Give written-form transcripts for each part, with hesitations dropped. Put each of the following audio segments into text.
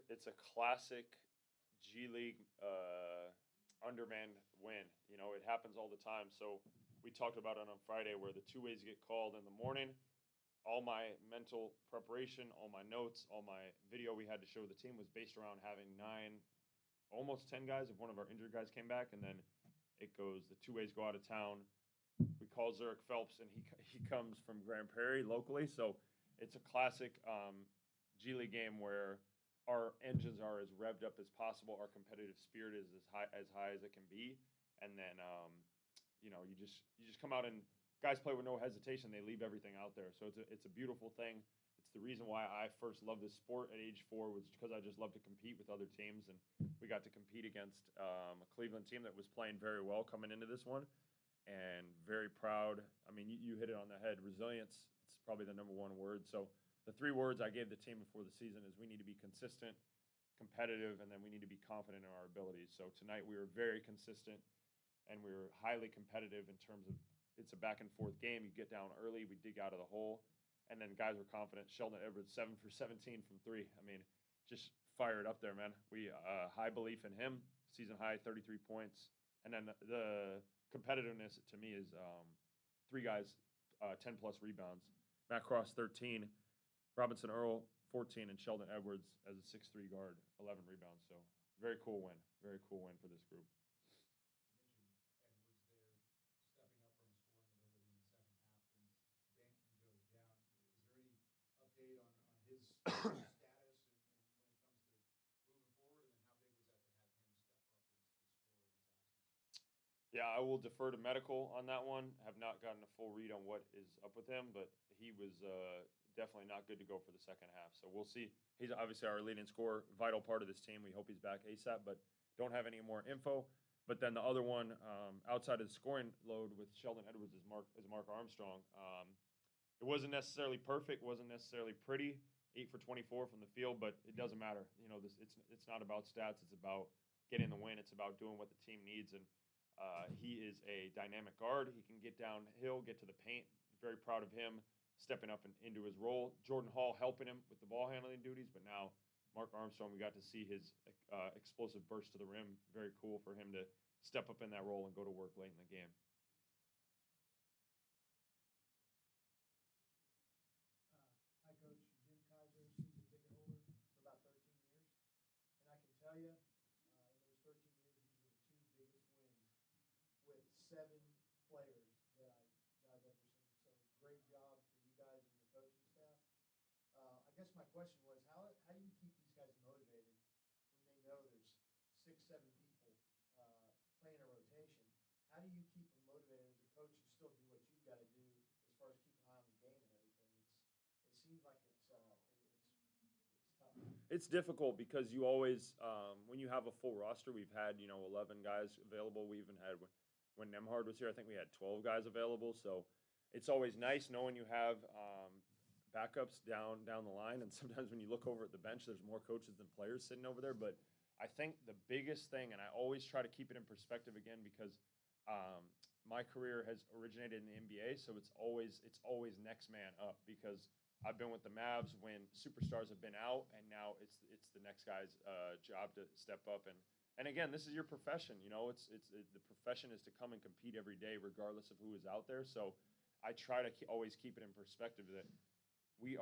it's a classic G League undermanned win. You know, it happens all the time. So we talked about it on Friday where the two ways get called in the morning. All my mental preparation, all my notes, all my video we had to show the team was based around having 9, almost 10 guys if one of our injured guys came back, and then it goes the two ways go out of town. We call Zurich Phelps, and he comes from Grand Prairie locally, so it's a classic G League game where our engines are as revved up as possible. Our competitive spirit is as high as it can be, and then you know you just come out and guys play with no hesitation. They leave everything out there, so it's a beautiful thing. It's the reason why I first loved this sport at age 4 was because I just love to compete with other teams, and we got to compete against a Cleveland team that was playing very well coming into this one, and very proud. I mean, you hit it on the head. Resilience. It's probably the number one word. So the 3 words I gave the team before the season is we need to be consistent, competitive, and then we need to be confident in our abilities. So tonight we were very consistent, and we were highly competitive in terms of it's a back and forth game. You get down early, we dig out of the hole, and then guys were confident. Sheldon Edwards 7 for 17 from 3. I mean, just fired up there, man. We high belief in him. Season high 33 points, and then the competitiveness to me is 3 guys 10 plus rebounds. Matt Cross 13, Robinson Earl 14, and Sheldon Edwards as a 6'3" guard 11 rebounds. So very cool win. Very cool win for this group. Yeah, I will defer to medical on that one. Have not gotten a full read on what is up with him, but he was definitely not good to go for the second half. So we'll see. He's obviously our leading scorer, vital part of this team. We hope he's back ASAP, but don't have any more info. But then the other one, outside of the scoring load with Sheldon Edwards is Mark Armstrong. It wasn't necessarily perfect, wasn't necessarily pretty. 8 for 24 from the field, but it doesn't matter. You know, it's not about stats. It's about getting the win. It's about doing what the team needs, and he is a dynamic guard. He can get downhill, get to the paint. Very proud of him stepping up into his role. Jordan Hall helping him with the ball handling duties, but now Mark Armstrong, we got to see his explosive burst to the rim. Very cool for him to step up in that role and go to work late in the game. Hi, Coach. Jim Kaiser, season ticket holder for about 13 years. And I can tell you, in those 13 years, these are the 2 biggest wins with 7 players that I've ever seen. So great job for you guys and your coaching staff. I guess my question was, how do you keep these guys motivated when they know there's 6, 7 people playing a rotation? How do you keep them motivated as a coach and still do what you've got to do as far as keep an eye on the game and everything? It seems like it's tough. It's difficult because you always, when you have a full roster, we've had 11 guys available. We even had when Nemhard was here, I think we had 12 guys available. So it's always nice knowing you have backups down the line. And sometimes when you look over at the bench, there's more coaches than players sitting over there. But I think the biggest thing, and I always try to keep it in perspective again because my career has originated in the NBA, so it's always next man up because I've been with the Mavs when superstars have been out, and now it's the next guy's job to step up. And again, this is your profession. The profession is to come and compete every day, regardless of who is out there. So I try to always keep it in perspective that we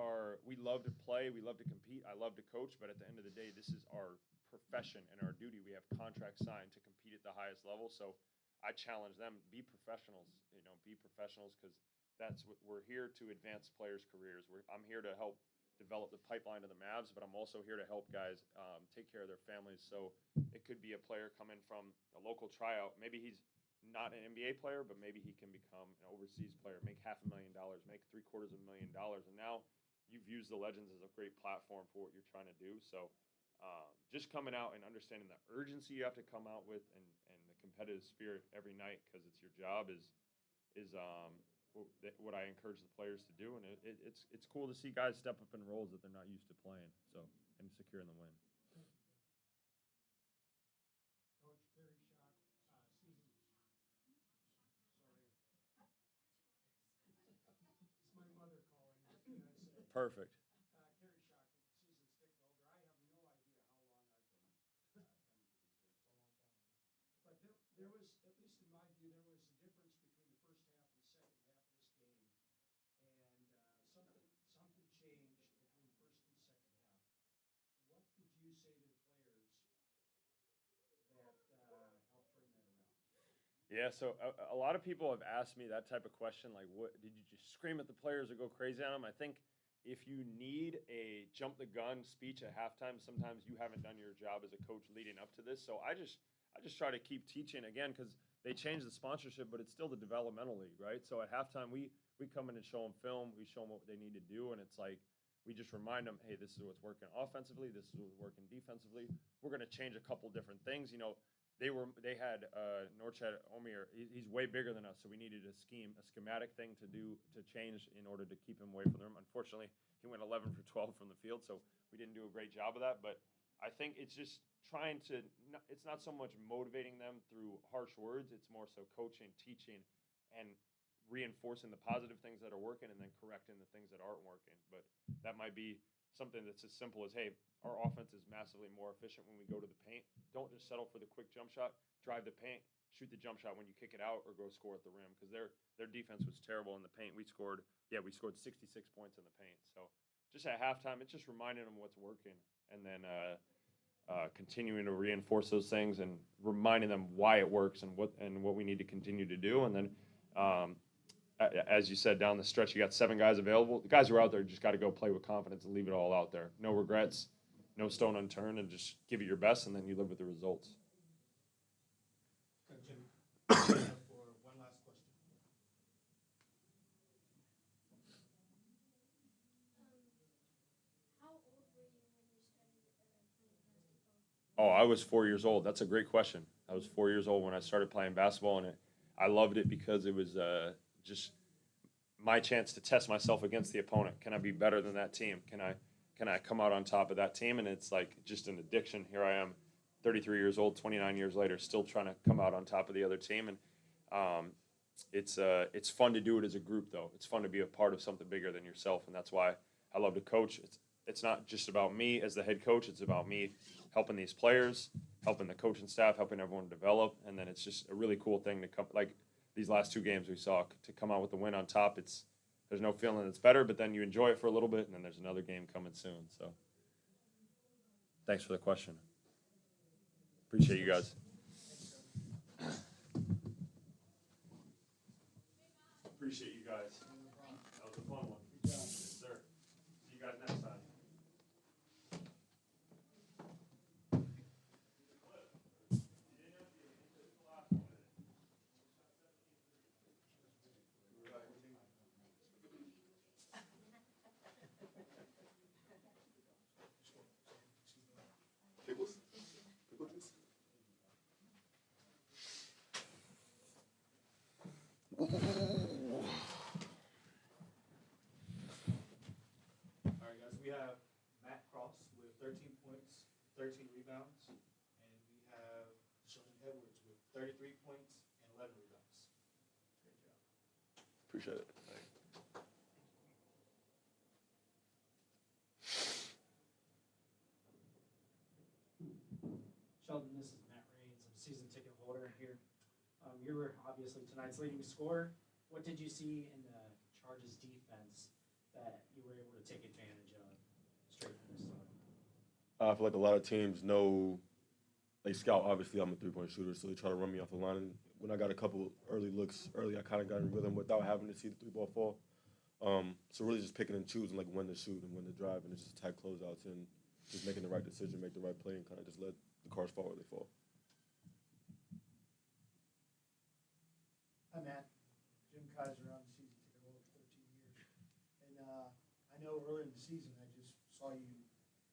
love to play, we love to compete, I love to coach, but at the end of the day, this is our profession and our duty. We have contracts signed to compete at the highest level. So I challenge them, be professionals. Be professionals because that's what we're here to advance players' careers. I'm here to help develop the pipeline of the Mavs, but I'm also here to help guys take care of their families. So it could be a player coming from a local tryout. Maybe he's not an NBA player, but maybe he can become an overseas player, make $500,000, make $750,000, and now you've used the Legends as a great platform for what you're trying to do. So just coming out and understanding the urgency you have to come out with and the competitive spirit every night because it's your job is what I encourage the players to do, and it's cool to see guys step up in roles that they're not used to playing. So and securing the win. Coach Kerry Shock, season. Sorry, it's my mother calling. What can I say? Perfect. Kerry Shock, season ticket holder. I have no idea Yeah, so a lot of people have asked me that type of question, like, what did you just scream at the players or go crazy on them? I think if you need a jump the gun speech at halftime, sometimes you haven't done your job as a coach leading up to this. So I just try to keep teaching again because they changed the sponsorship, but it's still the developmental league, right? So at halftime, we come in and show them film, we show them what they need to do, and it's like we just remind them, hey, this is what's working offensively, this is what's working defensively. We're going to change a couple different things, they had Norchad Omier. He's way bigger than us, so we needed a schematic thing to change in order to keep him away from the rim. Unfortunately, he went 11 for 12 from the field, so we didn't do a great job of that. But I think it's just trying to. It's not so much motivating them through harsh words. It's more so coaching, teaching, and reinforcing the positive things that are working, and then correcting the things that aren't working. But that might be something that's as simple as, hey, our offense is massively more efficient when we go to the paint. Don't just settle for the quick jump shot. Drive the paint, shoot the jump shot when you kick it out, or go score at the rim because their defense was terrible in the paint. We scored 66 points in the paint. So just at halftime, it's just reminding them what's working, and then continuing to reinforce those things and reminding them why it works and what we need to continue to do, and then. As you said, down the stretch, you got 7 guys available. The guys who are out there just got to go play with confidence and leave it all out there. No regrets, no stone unturned, and just give it your best, and then you live with the results. Jim, for one last question. How old were you when you started playing basketball? Oh, I was 4 years old. That's a great question. I was 4 years old when I started playing basketball, and I loved it because it was just my chance to test myself against the opponent. Can I be better than that team? Can I come out on top of that team? And it's like just an addiction. Here I am, 33 years old, 29 years later, still trying to come out on top of the other team. And it's fun to do it as a group, though. It's fun to be a part of something bigger than yourself, and that's why I love to coach. It's not just about me as the head coach. It's about me helping these players, helping the coaching staff, helping everyone develop, and then it's just a really cool thing to come like these last 2 games we saw to come out with the win on top. There's no feeling that's better, but then you enjoy it for a little bit, and then there's another game coming soon. So, thanks for the question. Appreciate you guys. Appreciate you guys. That was a fun one. Yes, sir. See you guys next time. All right, guys, we have Matt Cross with 13 points, 13 rebounds, and we have Sheldon Edwards with 33 points and 11 rebounds. Great job. Appreciate it. Sheldon, this is Matt Raines. I'm a season ticket holder here. You were obviously tonight's leading scorer. What did you see in the Chargers defense that you were able to take advantage of straight from the start? I feel like a lot of teams know, they scout, obviously I'm a three-point shooter, so they try to run me off the line. And when I got a couple early looks early, I kind of got in rhythm without having to see the 3-ball fall. So really just picking and choosing like when to shoot and when to drive, and it's just tight closeouts and just making the right decision, make the right play, and kind of just let the cars fall where they fall. Hi, Matt. Jim Kaiser. I'm a season ticket holder for 13 years. And I know earlier in the season I just saw you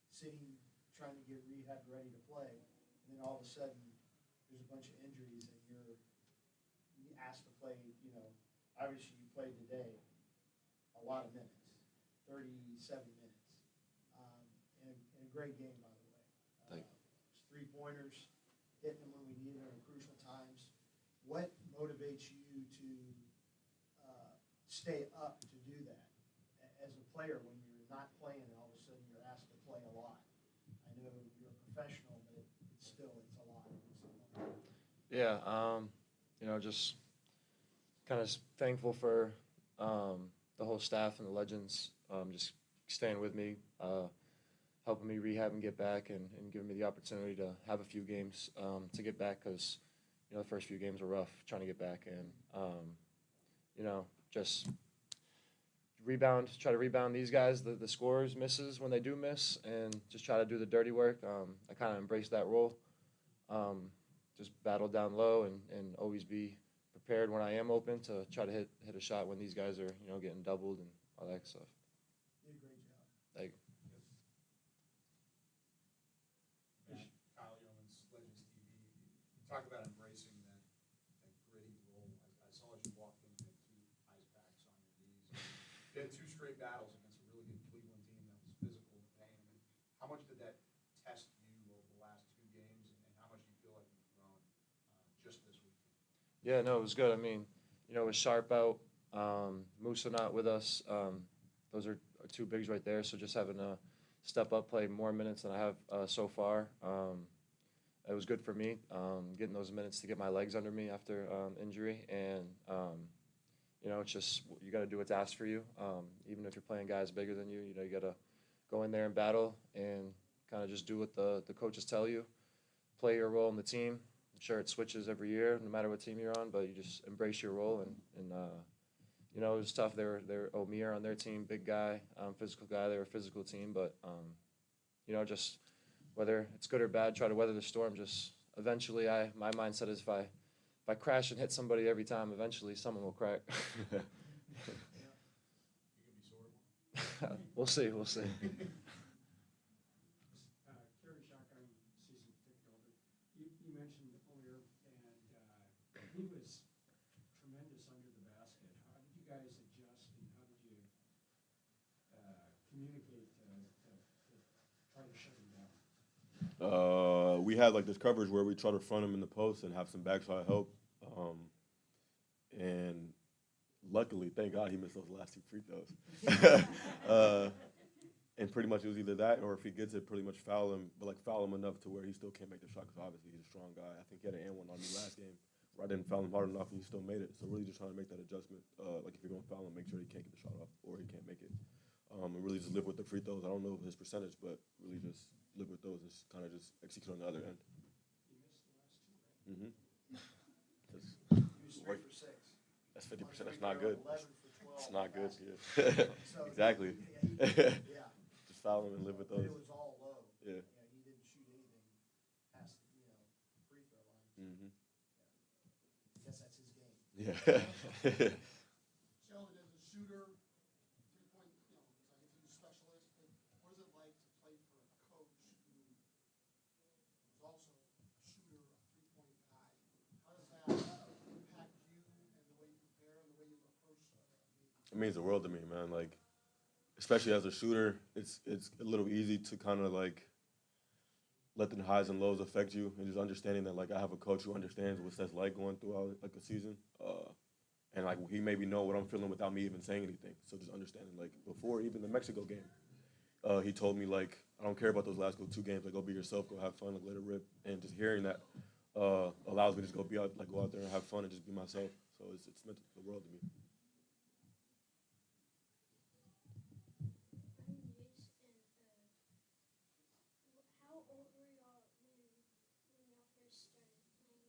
sitting trying to get rehab ready to play. And then all of a sudden there's a bunch of injuries and you're asked to play, obviously you played today a lot of minutes, 37 minutes. And a great game, by the way. Thank you. 3-pointers, hitting them when we needed them at crucial times. What motivates you to stay up to do that as a player when you're not playing and all of a sudden you're asked to play a lot? I know you're a professional, but it's a lot. Yeah, just kind of thankful for the whole staff and the legends just staying with me, helping me rehab and get back, and giving me the opportunity to have a few games to get back because, the first few games were rough trying to get back in. Just try to rebound these guys, the scorers misses when they do miss, and just try to do the dirty work. I kind of embraced that role. Just battle down low and always be prepared when I am open to try to hit a shot when these guys are, getting doubled and all that stuff. You did a great job. Like, Kyle Yeoman's Legends TV. You talked about embracing that gritty role. I saw as you walked in, you had 2 ice packs on your knees. You had 2 straight battles against a really good Cleveland team that was physical and pain. I mean, how much did that test you over the last 2 games, and how much do you feel like you've grown just this week? yeah, no, it was good. I mean, with Sharp out, Musa not with us, those are 2 bigs right there. So just having to step up, play more minutes than I have so far. It was good for me, getting those minutes to get my legs under me after injury. And, it's just you got to do what's asked for you. Even if you're playing guys bigger than you, you got to go in there and battle and kind of just do what the coaches tell you. Play your role in the team. I'm sure it switches every year, no matter what team you're on, but you just embrace your role. And it was tough. They're Omir on their team, big guy, physical guy. They were a physical team, but just whether it's good or bad, try to weather the storm. Just eventually, my mindset is if I crash and hit somebody every time, eventually someone will crack. You can be sore. We'll see. Carry shotgun season ticket holder. You mentioned earlier, and he was tremendous under the basket. How did you guys adjust, and how did you communicate to try to shut him down? We had like this coverage where we try to front him in the post and have some backside help. And luckily, thank God, he missed those last 2 free throws. And pretty much it was either that or if he gets it, pretty much foul him, but like foul him enough to where he still can't make the shot because obviously he's a strong guy. I think he had an and 1 on me last game where I didn't foul him hard enough and he still made it. So really just trying to make that adjustment. Like if you're going to foul him, make sure he can't get the shot off or he can't make it. And really just live with the free throws. I don't know his percentage, but really just live with those and kind of just execute on the other end. He missed the last 2, right? Mm-hmm. He was 3 for 6. That's 50%. That's not good. 11 for 12. It's not good. basket. Yeah. So Exactly. Yeah. Just foul him and live with But those. it was all low. Yeah. He didn't shoot anything past free throw line. Mm-hmm. I guess that's his game. Yeah. Sheldon, as a shooter, 3-point, targeting specialist, what is it like to play for a coach who is also a shooter, a 3-point guy? How does that impact you and the way you prepare and the way you approach the game? It means the world to me, man. Like, especially as a shooter, it's a little easy to kind of like let the highs and lows affect you, and just understanding that like I have a coach who understands what that's like going throughout like a season, and like he maybe know what I'm feeling without me even saying anything. So just understanding like before even the Mexico game, he told me like I don't care about those last 2 games. Like go be yourself, go have fun, like let it rip, and just hearing that allows me to just go out there and have fun and just be myself. So it's meant the world to me. I'm Luis, and how old were y'all when y'all first started playing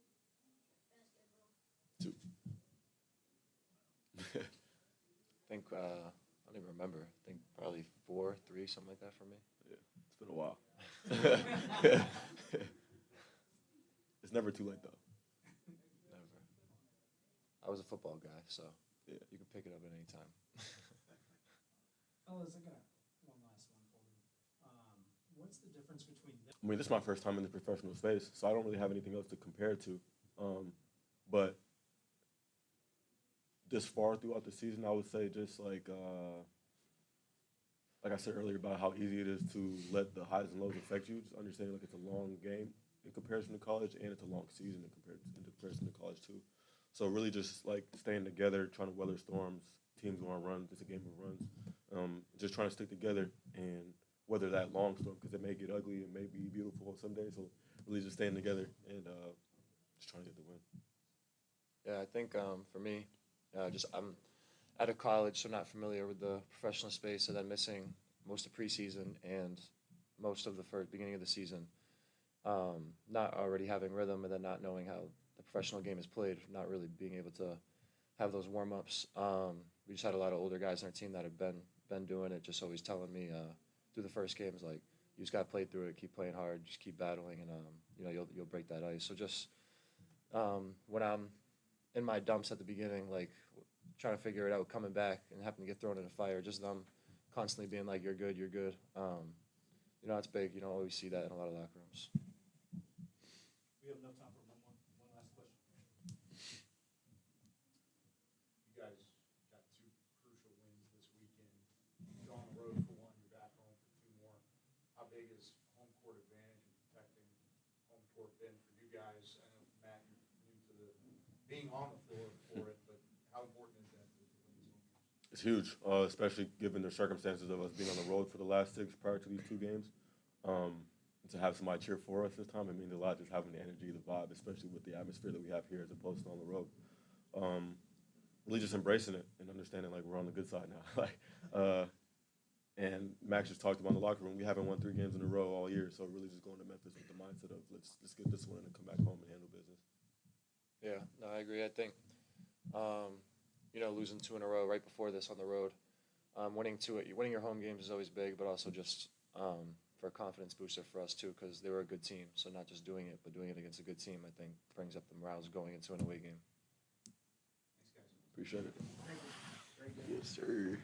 basketball? 2. I think I don't even remember. I think probably 4, 3, something like that for me. Yeah, it's been a while. It's never too late though. Never. I was a football guy, so Yeah. you can pick it up at any time. Fellas, I got one last one for you. What's the difference between this? I mean, this is my first time in the professional space, so I don't really have anything else to compare to. But this far throughout the season, I would say just like I said earlier about how easy it is to let the highs and lows affect you. Just understanding like it's a long game in comparison to college, and it's a long season in comparison to college too. So really just like staying together, trying to weather storms. Teams go on runs. It's a game of runs. Just trying to stick together and weather that long storm because it may get ugly. It may be beautiful some days. So really just staying together and just trying to get the win. Yeah, I think for me, I'm out of college, so not familiar with the professional space, and then missing most of preseason and most of the beginning of the season. Not already having rhythm, and then not knowing how the professional game is played, not really being able to have those warm ups. We just had a lot of older guys on our team that have been doing it, just always telling me through the first games, like, you just got to play through it, keep playing hard, just keep battling, and you'll break that ice. So just when I'm in my dumps at the beginning, like trying to figure it out, coming back and having to get thrown in a fire, just them constantly being like, you're good, you're good. It's big. You don't always see that in a lot of locker rooms. We have enough time for one last question. You guys got two crucial wins this weekend. You're on the road for one, you're back home for two more. How big is home court advantage and protecting home court been for you guys? I know, Matt, you're new to being on the floor for it, but how important is that to win these home games? It's huge, especially given the circumstances of us being on the road for the last 6 prior to these 2 games. To have somebody cheer for us this time, it means a lot, just having the energy, the vibe, especially with the atmosphere that we have here as opposed to on the road. Really just embracing it and understanding, like, we're on the good side now. And Max just talked about in the locker room, we haven't won 3 games in a row all year, so really just going to Memphis with the mindset of let's get this one and come back home and handle business. Yeah, no, I agree. I think, losing 2 in a row right before this on the road, winning your home games is always big, but also just for a confidence booster for us too, because they were a good team. So not just doing it, but doing it against a good team, I think brings up the morals going into an away game. Thanks, guys. Appreciate it. Thank you. Very good. Yes, sir.